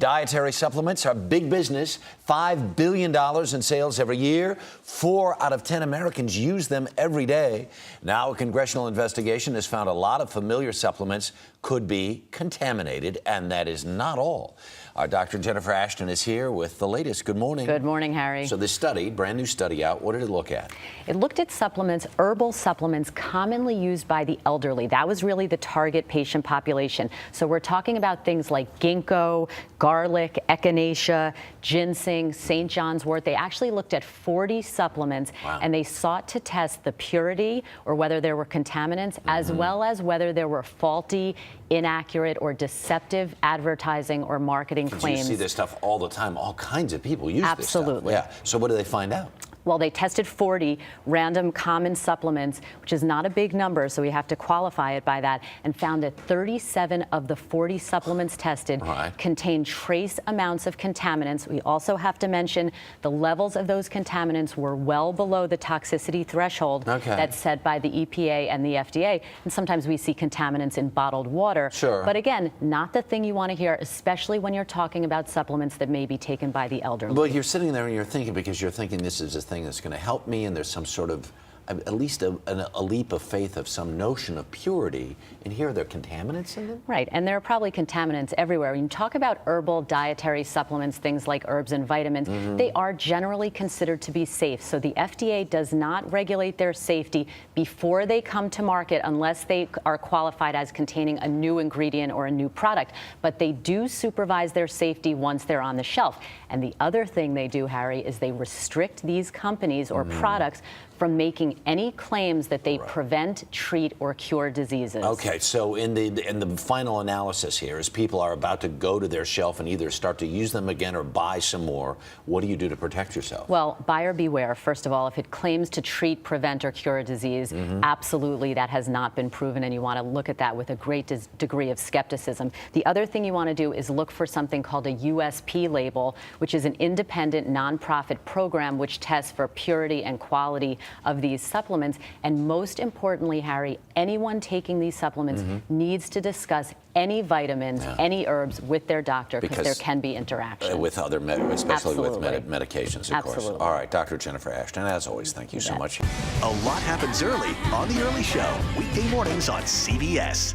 Dietary supplements are big business, $5 billion in sales every year. 4 out of 10 Americans use them every day. Now, a congressional investigation has found a lot of familiar supplements could be contaminated, and that is not all. Our Dr. Jennifer Ashton is here with the latest. Good morning. Good morning, Harry. So this study, brand new study out, what did it look at? It looked at supplements, herbal supplements commonly used by the elderly. That was really the target patient population. So we're talking about things like ginkgo, garlic, echinacea, ginseng, St. John's wort. They actually looked at 40 supplements, and they sought to test the purity or whether there were contaminants, as well as whether there were faulty, inaccurate, or deceptive advertising or marketing claims. You see this stuff all the time. All kinds of people use this stuff. Absolutely. Yeah. So what do they find out? Well, they tested 40 random common supplements, which is not a big number, so we have to qualify it by that, and found that 37 of the 40 supplements tested contained trace amounts of contaminants. We also have to mention the levels of those contaminants were well below the toxicity threshold that's set by the EPA and the FDA. And sometimes we see contaminants in bottled water. Sure. But again, not the thing you want to hear, especially when you're talking about supplements that may be taken by the elderly. Well, you're sitting there and you're thinking, because you're thinking this is a thing that's going to help me, and there's some sort of, at least a leap of faith of some notion of purity, and here are there contaminants in them? Right, and there are probably contaminants everywhere. When you talk about herbal dietary supplements, things like herbs and vitamins, they are generally considered to be safe. So the FDA does not regulate their safety before they come to market unless they are qualified as containing a new ingredient or a new product. But they do supervise their safety once they're on the shelf. And the other thing they do, Harry, is they restrict these companies or products from making any claims that they prevent, treat, or cure diseases. Okay, so in the final analysis here, as people are about to go to their shelf and either start to use them again or buy some more, what do you do to protect yourself? Well, buyer beware. First of all, if it claims to treat, prevent, or cure a disease, absolutely that has not been proven, and you want to look at that with a great degree of skepticism. The other thing you want to do is look for something called a USP label, which is an independent nonprofit program which tests for purity and quality of these supplements. And most importantly, Harry, anyone taking these supplements needs to discuss any vitamins, any herbs with their doctor, because there can be interactions. With other, especially with medications, of course. All right, Dr. Jennifer Ashton, as always, thank you so much. A lot happens early on The Early Show, weekday mornings on CBS.